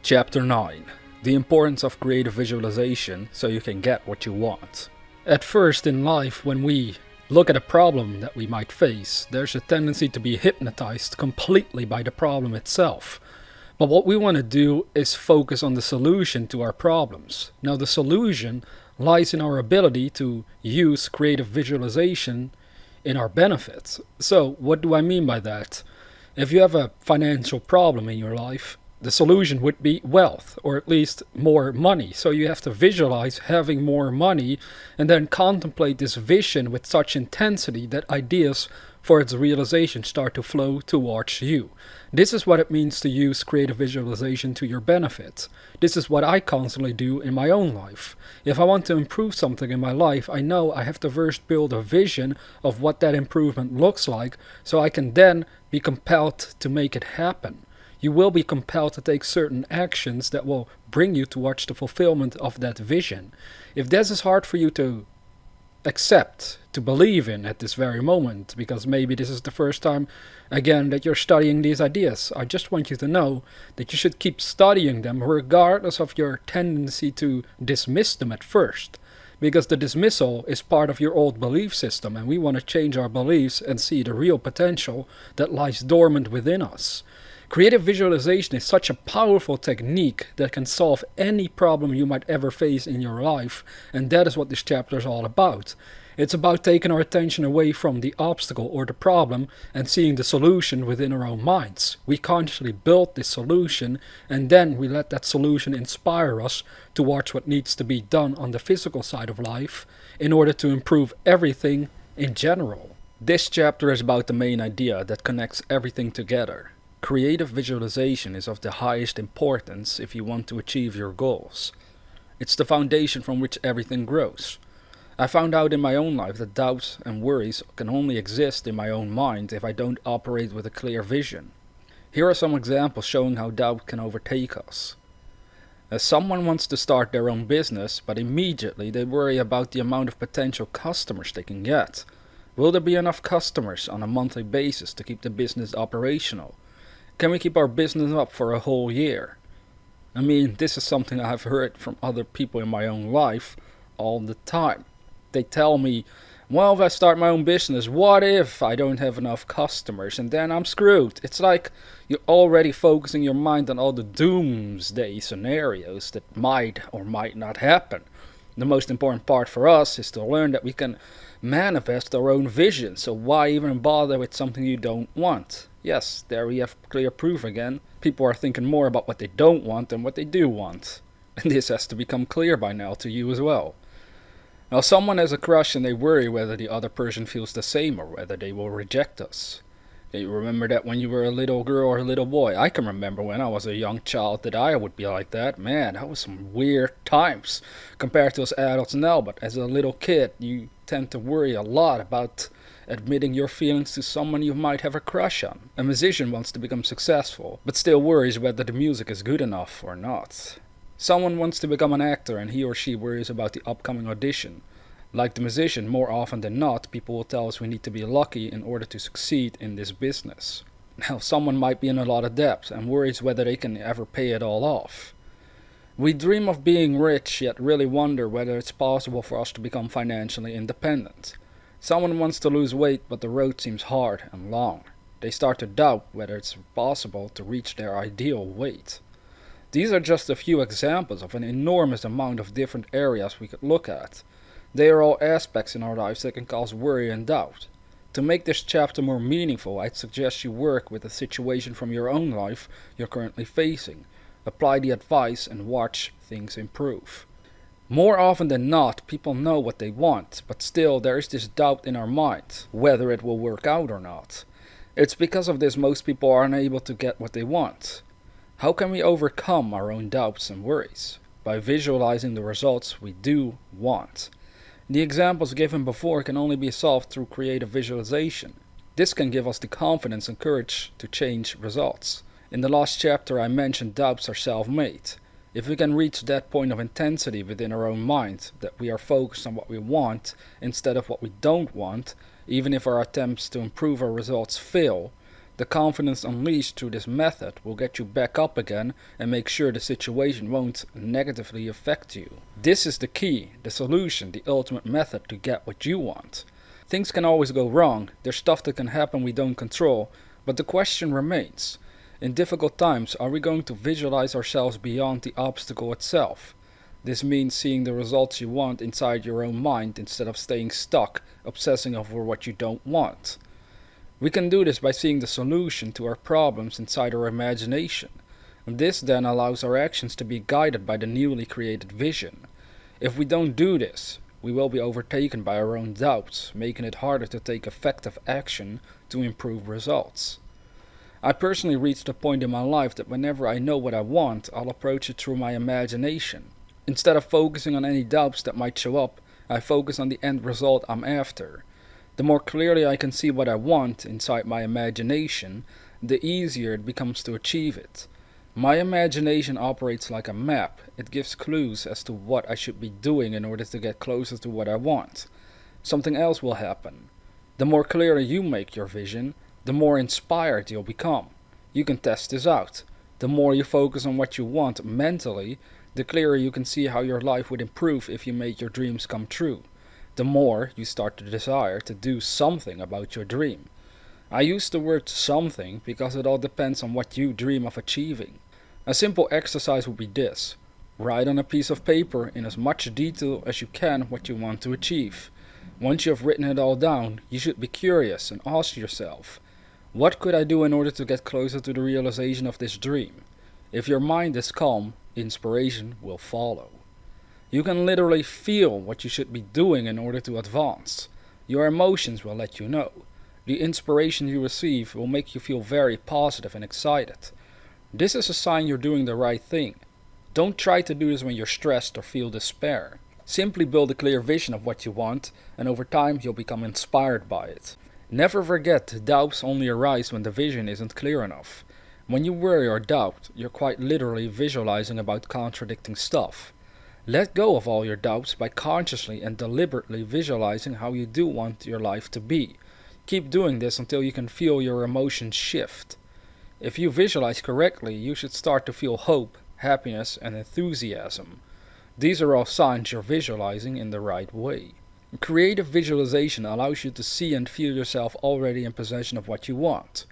Chapter 9. The importance of creative visualization so you can get what you want. At first in life, when we look at a problem that we might face, there's a tendency to be hypnotized completely by the problem itself. But what we want to do is focus on the solution to our problems. Now, the solution lies in our ability to use creative visualization in our benefit. So, what do I mean by that? If you have a financial problem in your life, the solution would be wealth, or at least more money. So you have to visualize having more money and then contemplate this vision with such intensity that ideas for its realization start to flow towards you. This is what it means to use creative visualization to your benefit. This is what I constantly do in my own life. If I want to improve something in my life, I know I have to first build a vision of what that improvement looks like so I can then be compelled to make it happen. You will be compelled to take certain actions that will bring you towards the fulfillment of that vision. If this is hard for you to accept, to believe in at this very moment, because maybe this is the first time again that you're studying these ideas, I just want you to know that you should keep studying them regardless of your tendency to dismiss them at first. Because the dismissal is part of your old belief system, and we want to change our beliefs and see the real potential that lies dormant within us. Creative visualization is such a powerful technique that can solve any problem you might ever face in your life, and that is what this chapter is all about. It's about taking our attention away from the obstacle or the problem and seeing the solution within our own minds. We consciously build this solution, and then we let that solution inspire us towards what needs to be done on the physical side of life in order to improve everything in general. This chapter is about the main idea that connects everything together. Creative visualization is of the highest importance if you want to achieve your goals. It's the foundation from which everything grows. I found out in my own life that doubts and worries can only exist in my own mind if I don't operate with a clear vision. Here are some examples showing how doubt can overtake us. As someone wants to start their own business, but immediately they worry about the amount of potential customers they can get. Will there be enough customers on a monthly basis to keep the business operational? Can we keep our business up for a whole year? I mean, this is something I've heard from other people in my own life all the time. They tell me, well, if I start my own business, what if I don't have enough customers and then I'm screwed? It's like you're already focusing your mind on all the doomsday scenarios that might or might not happen. The most important part for us is to learn that we can manifest our own vision, so why even bother with something you don't want? Yes, there we have clear proof again. People are thinking more about what they don't want than what they do want. And this has to become clear by now to you as well. Now, someone has a crush and they worry whether the other person feels the same or whether they will reject us. Can you remember that when you were a little girl or a little boy? I can remember when I was a young child that I would be like that. Man, that was some weird times compared to us adults now. But as a little kid, you tend to worry a lot about admitting your feelings to someone you might have a crush on. A musician wants to become successful, but still worries whether the music is good enough or not. Someone wants to become an actor and he or she worries about the upcoming audition. Like the musician, more often than not, people will tell us we need to be lucky in order to succeed in this business. Now, someone might be in a lot of debt and worries whether they can ever pay it all off. We dream of being rich, yet really wonder whether it's possible for us to become financially independent. Someone wants to lose weight, but the road seems hard and long. They start to doubt whether it's possible to reach their ideal weight. These are just a few examples of an enormous amount of different areas we could look at. They are all aspects in our lives that can cause worry and doubt. To make this chapter more meaningful, I'd suggest you work with a situation from your own life you're currently facing. Apply the advice and watch things improve. More often than not, people know what they want, but still there is this doubt in our mind, whether it will work out or not. It's because of this most people are unable to get what they want. How can we overcome our own doubts and worries? By visualizing the results we do want. The examples given before can only be solved through creative visualization. This can give us the confidence and courage to change results. In the last chapter I mentioned doubts are self-made. If we can reach that point of intensity within our own mind, that we are focused on what we want instead of what we don't want, even if our attempts to improve our results fail, The confidence unleashed through this method will get you back up again and make sure the situation won't negatively affect you. This is the key, the solution, the ultimate method to get what you want. Things can always go wrong, there's stuff that can happen we don't control, but the question remains. In difficult times, are we going to visualize ourselves beyond the obstacle itself? This means seeing the results you want inside your own mind instead of staying stuck, obsessing over what you don't want. We can do this by seeing the solution to our problems inside our imagination. This then allows our actions to be guided by the newly created vision. If we don't do this, we will be overtaken by our own doubts, making it harder to take effective action to improve results. I personally reached a point in my life that whenever I know what I want, I'll approach it through my imagination. Instead of focusing on any doubts that might show up, I focus on the end result I'm after. The more clearly I can see what I want inside my imagination, the easier it becomes to achieve it. My imagination operates like a map. It gives clues as to what I should be doing in order to get closer to what I want. Something else will happen. The more clearer you make your vision, the more inspired you'll become. You can test this out. The more you focus on what you want mentally, the clearer you can see how your life would improve if you made your dreams come true. The more you start to desire to do something about your dream. I use the word something because it all depends on what you dream of achieving. A simple exercise would be this. Write on a piece of paper in as much detail as you can what you want to achieve. Once you have written it all down, you should be curious and ask yourself, what could I do in order to get closer to the realization of this dream? If your mind is calm, inspiration will follow. You can literally feel what you should be doing in order to advance. Your emotions will let you know. The inspiration you receive will make you feel very positive and excited. This is a sign you're doing the right thing. Don't try to do this when you're stressed or feel despair. Simply build a clear vision of what you want, and over time you'll become inspired by it. Never forget, doubts only arise when the vision isn't clear enough. When you worry or doubt, you're quite literally visualizing about contradicting stuff. Let go of all your doubts by consciously and deliberately visualizing how you do want your life to be. Keep doing this until you can feel your emotions shift. If you visualize correctly, you should start to feel hope, happiness, and enthusiasm. These are all signs you're visualizing in the right way. Creative visualization allows you to see and feel yourself already in possession of what you want.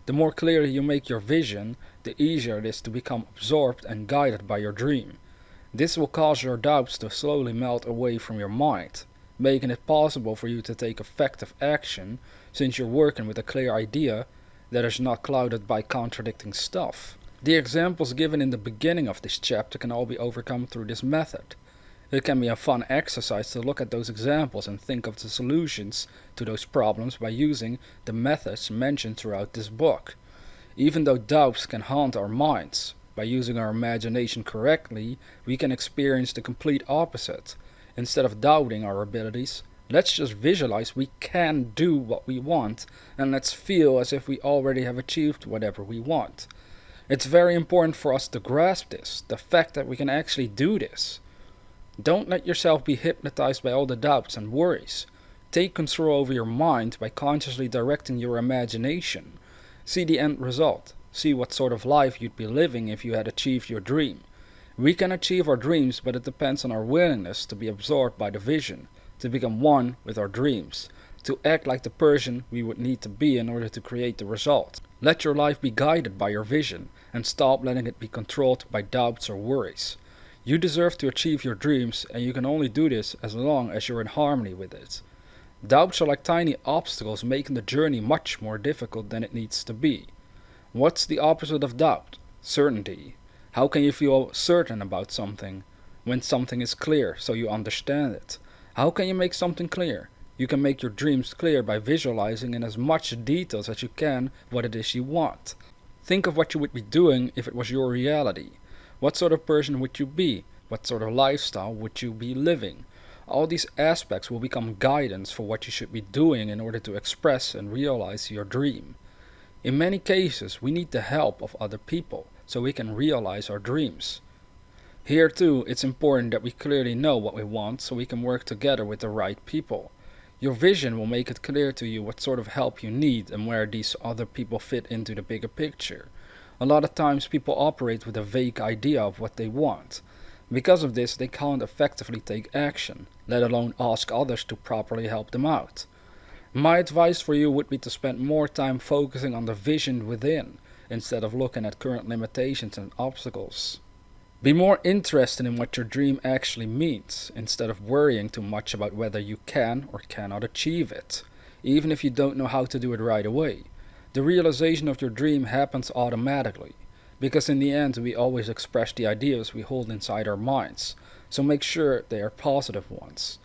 The more clearly you make your vision, the easier it is to become absorbed and guided by your dream. This will cause your doubts to slowly melt away from your mind, making it possible for you to take effective action since you're working with a clear idea that is not clouded by contradicting stuff. The examples given in the beginning of this chapter can all be overcome through this method. It can be a fun exercise to look at those examples and think of the solutions to those problems by using the methods mentioned throughout this book. Even though doubts can haunt our minds, by using our imagination correctly, we can experience the complete opposite. Instead of doubting our abilities, let's just visualize we can do what we want, and let's feel as if we already have achieved whatever we want. It's very important for us to grasp this, the fact that we can actually do this. Don't let yourself be hypnotized by all the doubts and worries. Take control over your mind by consciously directing your imagination. See the end result. See what sort of life you'd be living if you had achieved your dream. We can achieve our dreams, but it depends on our willingness to be absorbed by the vision, to become one with our dreams, to act like the person we would need to be in order to create the result. Let your life be guided by your vision, and stop letting it be controlled by doubts or worries. You deserve to achieve your dreams, and you can only do this as long as you're in harmony with it. Doubts are like tiny obstacles making the journey much more difficult than it needs to be. What's the opposite of doubt? Certainty. How can you feel certain about something when something is clear so you understand it? How can you make something clear? You can make your dreams clear by visualizing in as much details as you can what it is you want. Think of what you would be doing if it was your reality. What sort of person would you be? What sort of lifestyle would you be living? All these aspects will become guidance for what you should be doing in order to express and realize your dream. In many cases, we need the help of other people so we can realize our dreams. Here too, it's important that we clearly know what we want so we can work together with the right people. Your vision will make it clear to you what sort of help you need and where these other people fit into the bigger picture. A lot of times people operate with a vague idea of what they want. Because of this, they can't effectively take action, let alone ask others to properly help them out. My advice for you would be to spend more time focusing on the vision within, instead of looking at current limitations and obstacles. Be more interested in what your dream actually means, instead of worrying too much about whether you can or cannot achieve it, even if you don't know how to do it right away. The realization of your dream happens automatically, because in the end we always express the ideas we hold inside our minds, so make sure they are positive ones.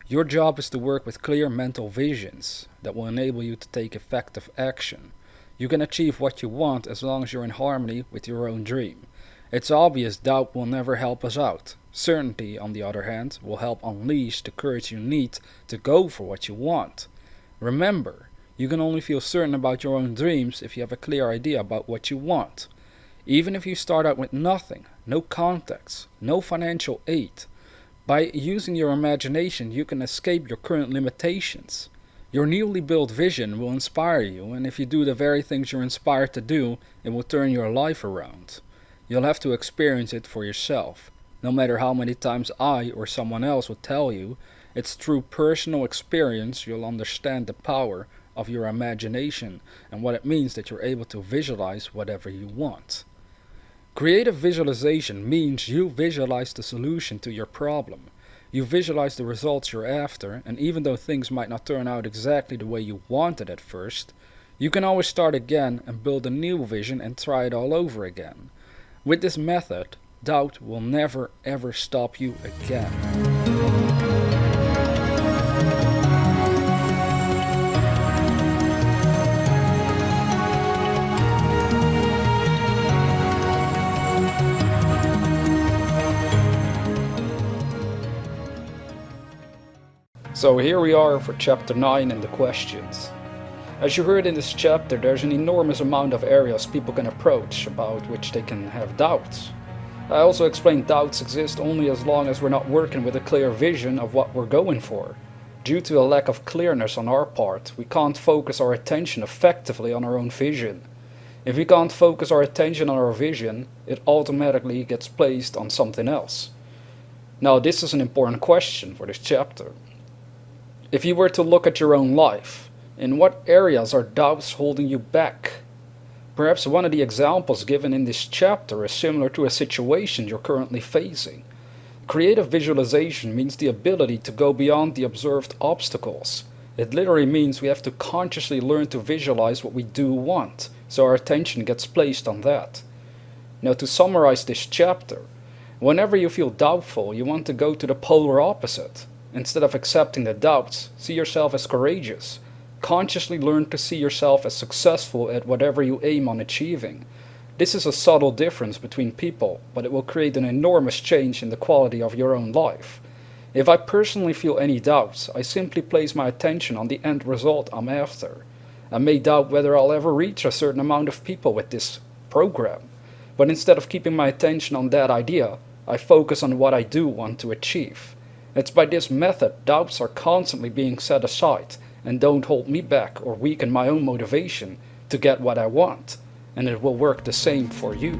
Your job is to work with clear mental visions that will enable you to take effective action. You can achieve what you want as long as you're in harmony with your own dream. It's obvious doubt will never help us out. Certainty, on the other hand, will help unleash the courage you need to go for what you want. Remember, you can only feel certain about your own dreams if you have a clear idea about what you want. Even if you start out with nothing, no contacts, no financial aid, by using your imagination you can escape your current limitations. Your newly built vision will inspire you, and if you do the very things you're inspired to do, it will turn your life around. You'll have to experience it for yourself. No matter how many times I or someone else will tell you, it's through personal experience you'll understand the power of your imagination and what it means that you're able to visualize whatever you want. Creative visualization means you visualize the solution to your problem. You visualize the results you're after, and even though things might not turn out exactly the way you wanted at first, you can always start again and build a new vision and try it all over again. With this method, doubt will never ever stop you again. So here we are for chapter 9 and the questions. As you heard in this chapter, there's an enormous amount of areas people can approach about which they can have doubts. I also explained doubts exist only as long as we're not working with a clear vision of what we're going for. Due to a lack of clearness on our part, we can't focus our attention effectively on our own vision. If we can't focus our attention on our vision, it automatically gets placed on something else. Now this is an important question for this chapter. If you were to look at your own life, in what areas are doubts holding you back? Perhaps one of the examples given in this chapter is similar to a situation you're currently facing. Creative visualization means the ability to go beyond the observed obstacles. It literally means we have to consciously learn to visualize what we do want, so our attention gets placed on that. Now to summarize this chapter, whenever you feel doubtful, you want to go to the polar opposite. Instead of accepting the doubts, see yourself as courageous. Consciously learn to see yourself as successful at whatever you aim on achieving. This is a subtle difference between people, but it will create an enormous change in the quality of your own life. If I personally feel any doubts, I simply place my attention on the end result I'm after. I may doubt whether I'll ever reach a certain amount of people with this program, but instead of keeping my attention on that idea, I focus on what I do want to achieve. It's by this method doubts are constantly being set aside and don't hold me back or weaken my own motivation to get what I want, and it will work the same for you.